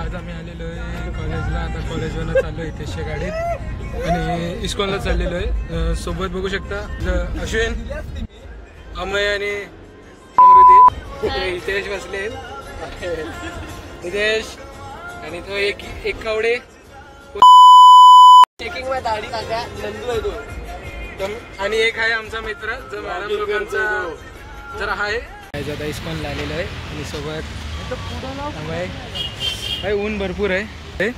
आज आम्ही आलेलो आहे कॉलेजला. आता कॉलेजवरनं चाललो आहे इथेच्या गाडीत आणि इस्कॉनला चाललेलो आहे. सोबत बघू शकता अश्विन, अमय आणि समृद्धी. हितेश बसले आहेत. हितेश आणि तो एक कावडे चेकिंग मध्ये दाढी टाका नंदू आहे तो. आणि एक आहे आमचा मित्र जो मॅडम लोकांचा जरा आहे. आता इस्कॉनला आलेलो आहे आणि सोबत काय ऊन भरपूर आहे.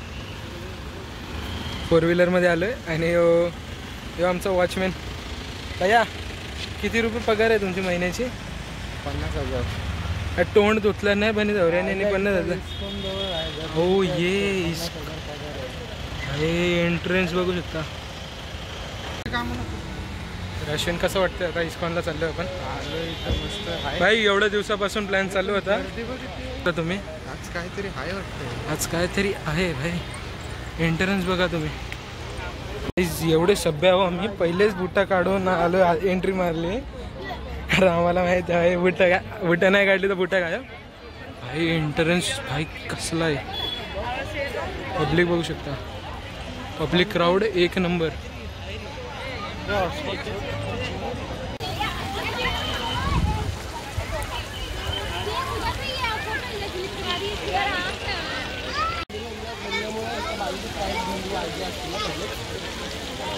फोर व्हीलरमध्ये आलो आहे आणि तो आमचा वॉचमॅन. भैया किती रुपये पगार आहे तुमची महिन्याची? 50,000. तोंड धुतलं नाही पण दौऱ्याने 50,000. हो ये अरे एंट्रन्स बघू शकता. अश्विन कसं वाटतं आता इस्कॉनला चाललो आपण? मस्त भाई. एवढ्या दिवसापासून प्लॅन चालू होता तर तुम्ही आज काहीतरी आहे वाटतं. आज काहीतरी आहे भाई. एंट्रन्स बघा तुम्ही. एवढे सभ्य आहो आम्ही. पहिलेच बुटा काढून आलो, एंट्री मारली. कारण आम्हाला माहिती आहे बुटा नाही काढली तर बुटा काय भाई. एंट्रन्स भाई कसला आहे. पब्लिक बघू शकता. पब्लिक क्राऊड एक नंबर.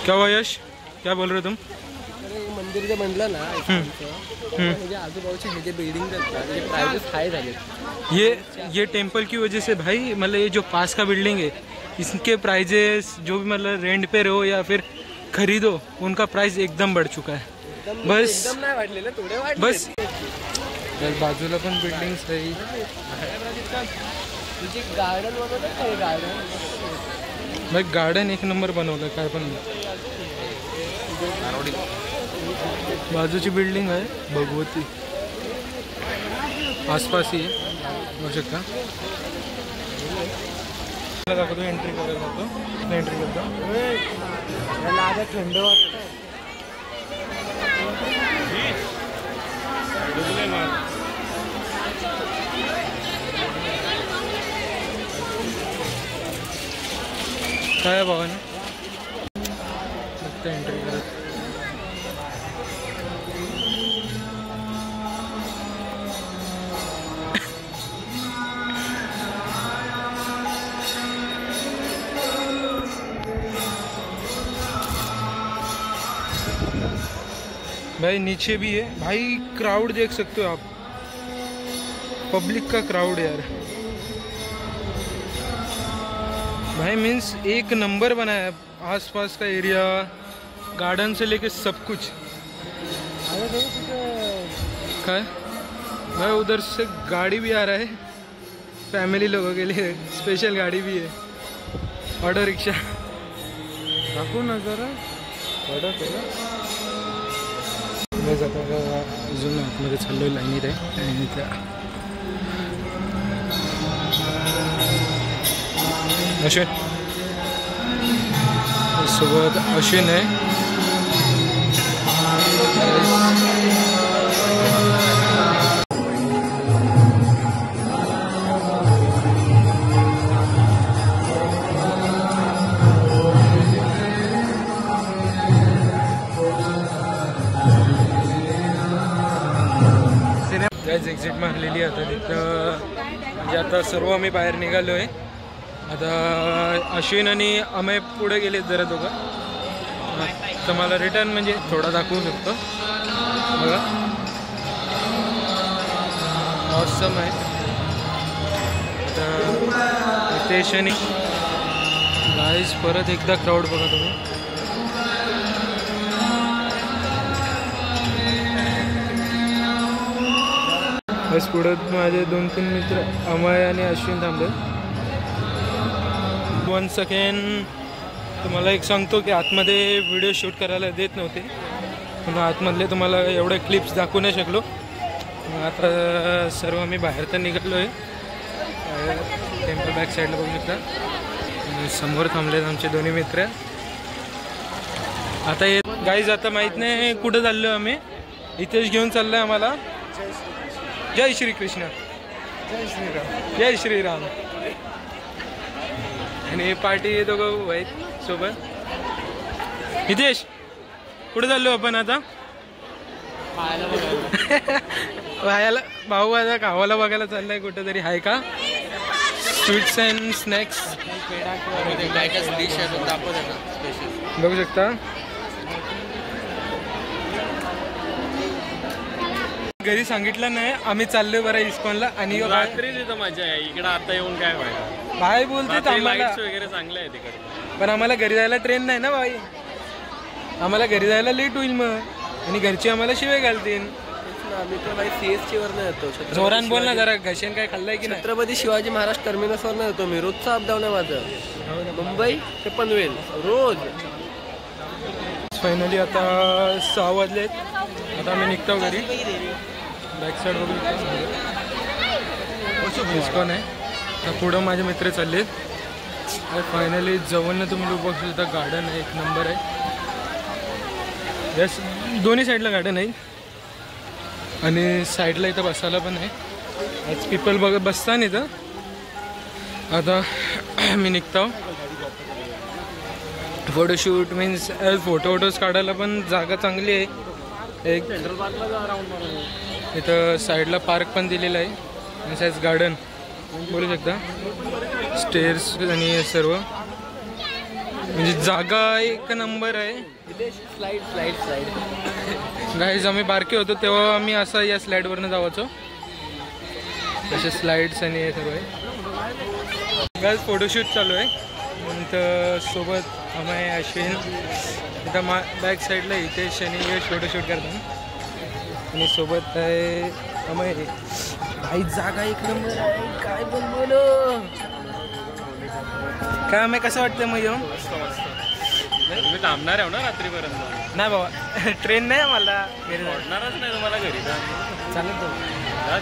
क्या हुआ यश, क्या बोल रहे तुम? मंदिर जे म्हणलं ना म्हणजे आजूबाजूचे हे जे बिल्डिंग प्राइसेस हाई झाले. ये टेम्पल की वजह से भाई मतलब ये जो पास का बिल्डिंग है इसके प्राइजेस जो भी मतलब रेंट पे रहो या फिर खरीदो उनका प्राइस एकदम बढ़ चुका है. बस एकदम नाही वाढलेलं, थोडे वाढले. बस बाजूला पण बिल्डिंग सही. गार्डन बनवलं गार्डन. भाई गार्डन एक नंबर बनवलं. काय पण बाजूची बिल्डिंग आहे भगवती आसपास ही बघू शकता. दाखवतो एंट्री करायला जातो. एंट्री करतो. थंड वाटतं. काय बाबा ना फक्त एंट्री करत. भाई नीचे भी है भाई. क्राउड देख सकते हो आप. पब्लिक का क्राउड यार भाई. मीन्स एक नंबर बनाया. आसपास का एरिया गार्डन से लेके सब कुछ. क्या भाई उधर से गाड़ी भी आ रहा है फैमिली लोगों के लिए. स्पेशल गाड़ी भी है. ऑटो रिक्शा दाखवू ना जरा. मी जातो अजून आतमध्ये चाललो आहे लाईनीत आहे. आणि त्या अश्विन सोबत अश्विन आहे. एक्झिट मारलेली आता तिथं. म्हणजे आता सर्व आम्ही बाहेर निघालो आहे. आता अश्विन आणि अमय पुढे गेले जरा दोघं. तर मला रिटर्न म्हणजे थोडा दाखवू शकतो बघा. ऑसम आहे. आता हितेश आणि गाईज परत एकदा क्राऊड बघा तुम्ही. बस पुढे माझे 2-3 मित्र अमय आणि अश्विन थांबले. 1 सेकंड तुम्हाला एक सांगतो की आतमध्ये व्हिडिओ शूट करायला देत नव्हते म्हणून आतमधले तुम्हाला एवढे क्लिप्स दाखवू नाही शकलो. आता सर्व आम्ही बाहेर तर निघालो आहे. टेम्पल बॅक साईडला बघू शकता. आणि समोर थांबलेत आमचे दोन्ही मित्र. आता ये गाईज आता माहीत नाही कुठं चाललो आम्ही. इथेच घेऊन चाललो आहे आम्हाला. जय श्री कृष्ण. जय श्रीराम. जय श्रीराम. आणि हे पार्टी दोघं आहेत सोबत. हितेश कुठे चाललो आपण आता? भायाला भाऊ आता गावाला बघायला चाललाय कुठेतरी. आहे का स्वीट्स अँड स्नॅक्स बघू शकता. घरी सांगितलं नाही आम्ही चाललोय बरं इस्कॉनला. आणि रात्री तिथं मजा आहे, इकडे आता येऊन काय व्हायला. भाई बोलते आम्हाला वगैरे चांगलं आहे तिकडे, पण आम्हाला घरी जायला ट्रेन नाही ना भाई. आम्हाला घरी जायला लेट होईल मग, आणि घरची आम्हाला शिवाय घालतील. आम्ही तर भाई सीएसटी वरनं येतो. जोरान बोल ना जरा. घशान काय खाल्लंय की नाही? छत्रपती शिवाजी महाराज टर्मिनस वरनं येतो मी. रोजचा अपडाऊन आहे माझं, मुंबई ते पनवेल रोज. फायनली आता 6 वाजलेत. आता आम्ही निघतो घरी. बॅक साईड बघू इस्कॉन आहे. तर पुढं माझे मित्र चाललेत. फायनली जवळनं तुम्ही लोक बघू शकता. गार्डन आहे, एक नंबर आहे. यस, दोन्ही साईडला गार्डन आहे आणि साईडला इथं बसायला पण आहे. आज पीपल बसता नाही इथं. आता मी निघतो. फोटोशूट मीन्स फोटोज काढायला पण जागा चांगली आहे. एक इथं साईडला पार्क पण दिलेला आहे आणि साईज गार्डन बोलू शकता. स्टेअर्स आणि सर्व म्हणजे जागा एक नंबर आहे. गाईज आम्ही बारके होतो तेव्हा आम्ही असं या स्लाईडवरनं जावायचो. तसे स्लाईड्स आणि हे सर्व आहे. गाईज फोटोशूट चालू आहे. नंतर सोबत अमय, अश्विन, इथं बॅक साईडला हितेश आणि यश फोटोशूट करतात. आणि सोबत आहे अमय. भाई जागा एक नंबर आहे. काय बोल काय अमय, कसं वाटतं मग येऊन? तुम्ही थांबणार आहे ना रात्रीपर्यंत? नाही बाबा, ट्रेन नाही मला घरी वाटणारच नाही तुम्हाला घरी. चालेल तो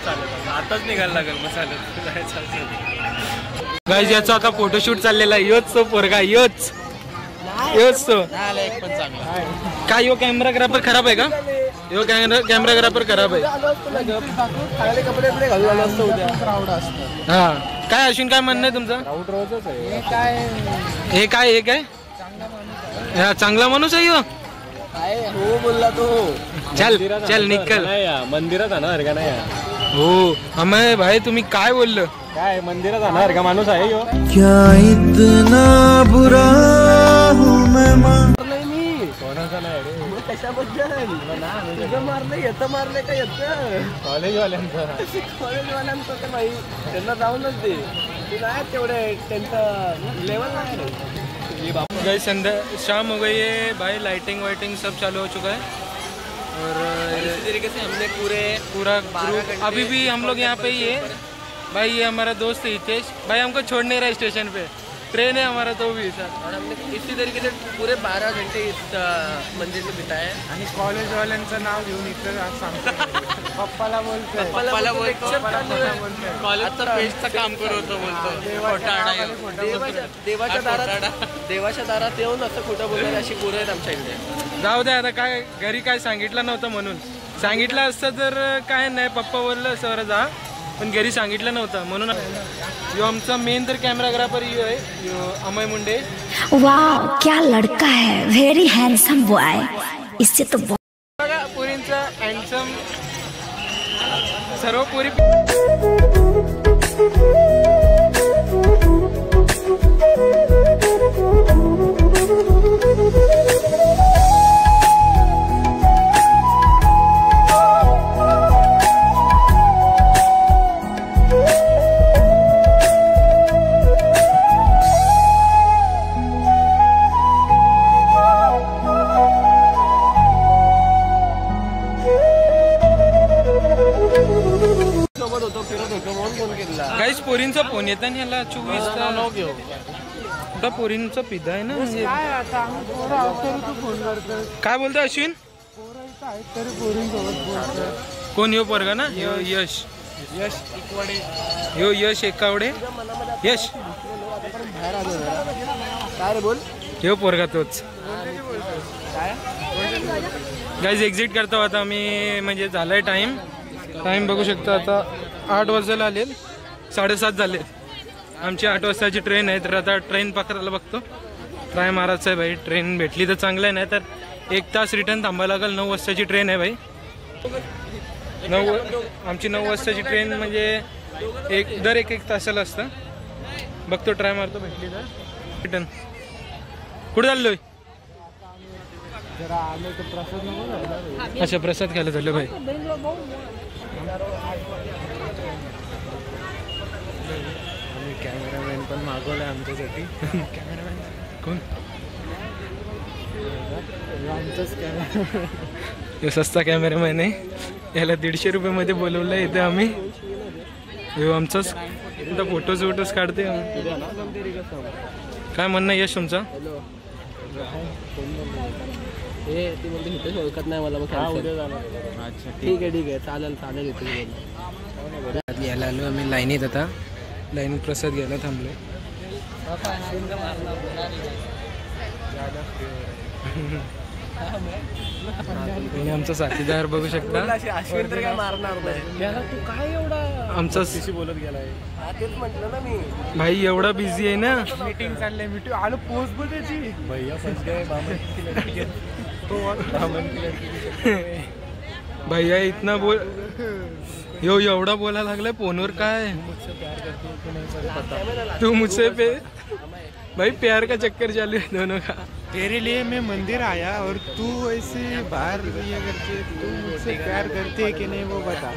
चालेल, आताच निघायला लागेल मग. चालेल. गाईज याचा आता फोटोशूट चाललेला आहे. योच तो पोरगा, योच तो. पण चांगला काय यो कॅमेराग्राफर खराब आहे का? यो कॅमेराग्राफर खराब आहे. हा काय अश्विन, काय म्हणणं आहे तुमचं? हे काय चांगला माणूस आहे यो. हो बोलला तो. चल निकल. मंदिरात जाणार का नाही? हो अमय भाई तुम्ही काय बोललं? काय मंदिरात जाणार का माणूस आहे यो? क्या इतना बुरा हूँ मैं? कोणाचा नाही रे. कशाबद्दल तुझं मारलं? येतं मारलं का? येतं कॉलेजवाल्यांचा. कॉलेजवाल्यांचं तर भाई त्यांना जाऊनच दे. नाही तेवढे त्यांचं लेवल नाही रे. गई संध्या शाम हो गई है भाई. लाइटिंग वाइटिंग सब चालू हो चुका है. और इसी तरीके से हमने पूरा ग्रुप अभी भी हम लोग यहाँ पे ही है भाई. ये हमारा दोस्त है हितेश भाई. हमको छोड़ नहीं रहा है स्टेशन पे. ट्रेन है हमारा तो भी सर. और हमने इसी तरीके से पूरे 12 घंटे इस मंदिर में बिताए. आणि कॉलेज वाल्यांचं नाव घेऊन इकडे सांगतो. पप्पाला बोलतो. कॉलेजचं पेजचं काम करत बोलतो. देवाच्या दारात येऊन असं खोटं बोलणारे अशी पोरं आहेत आमच्या इकडे. जाऊ दे आता. काय घरी काय सांगितलं नव्हतं म्हणून. सांगितलं असतं तर काय नाही. पप्पा बोललं सर जा, पण घरी सांगितलं नव्हतं म्हणून. यो आमचा मेन तर कॅमेराग्राफर यो आहे, यो अमय मुंडे. वाव क्या लड़का है, वेरी हैंडसम बॉय. इससे तो बघा पुरींचा हँडसम सर्व पुरी. काहीच पोरींचा फोन येत नाही ह्याला 24 पोरींचा पिदा आहे ना. काय बोलतो अश्विन? कोण यो पोरगा ना? यश एकावडे. यश काय रे बोल. यो पोरगा तोच. गाईज एक्झिट करतो आता आम्ही. म्हणजे झालाय टाइम बघू शकता. आता 8 वाजायला आले, 7:30 झाले. आमची 8 वाजताची ट्रेन आहे, तर आता ट्रेन पकडायला बघतो. ट्राय मारायचं आहे भाई. ट्रेन भेटली तर चांगलं आहे, नाही तर 1 तास रिटर्न थांबायला लागेल. 9 वाजताची ट्रेन आहे भाई. आमची 9 वाजताची ट्रेन म्हणजे दर एक तासाला असतं. बघतो, ट्राय मारतो, भेटली तर रिटर्न. कुठे चाललोय? अच्छा, प्रसाद खायला चाललो भाई. कॅमेरामॅन पण मागवलाय आमच्यासाठी. कॅमेरामॅन कोण? आमचाच कॅमेरा. हे सस्ता कॅमेरामॅन आहे. याला 150 रुपयामध्ये बोलवलं इथे आम्ही. हे आमचाच इथं फोटोज काढते. काय म्हणणं यश तुमचं? हे ती म्हणते इथेच ओळखत नाही मला. मग अच्छा, ठीक आहे चालेल इथे. यायला आलो आम्ही लाईनीत. आता लाईनीत प्रसाद घ्यायला थांबलो. आणि आमचा साथीदार बघू शकता. काय एवढा आमचा बोलत गेलाय? तेच म्हटलं ना मी. भाई एवढा बिझी आहे ना. मीटिंग चाललंय. मीटिंग आलो पोस्ट बोल त्याची. भैया फंस गए. भैया इतना बोल एवढा बोलायला लागलाय फोनवर. काय तू मुझसे पे भाई प्यार का चक्कर चालू है दोनों का. तेरे लिए मैं मंदिर आया और तू ऐसे बाहर ये करते. तू मुझसे प्यार करते है की नाही वो बता.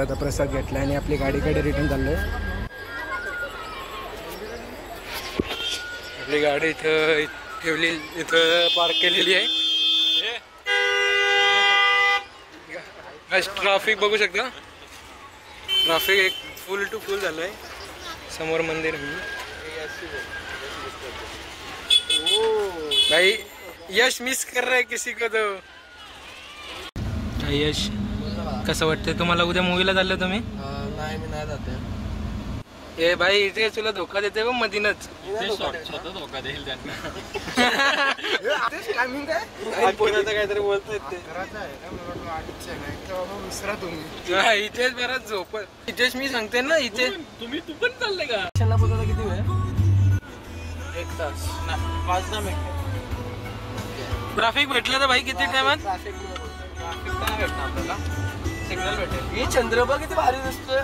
आता प्रसाद घेतला आणि आपली गाडीकडे रिटर्न चाललोय. आपली गाडी इथं ठेवली, इथं पार्क केलेली आहे. ट्रॅफिक बघू शकता. ट्रॅफिक एक फुल टू फुल झालंय. समोर मंदिर. भाई यश मिस कर रहा है किसी को तो. यश कसं वाटतंय तुम्हाला? उद्या मूवीला चाललो तुम्ही? नाही, मी नाही जाते. ए भाई इथे तुला धोका देते बघ मधीनच. धोका देईल त्यांना. काहीतरी बोलतोय ते. इथेच बराच झोप. इथेच मी सांगते ना. इथे तू पण चालले का? किती वेळ? 1 तास 5-10 मिनिट. ट्रॅफिक भेटलं तर भाई किती टायमात? ट्रॅफिक नाही भेटणार आपल्याला. सिग्नल भेटेल. ही चंद्रबा किती भारी दिसतोय.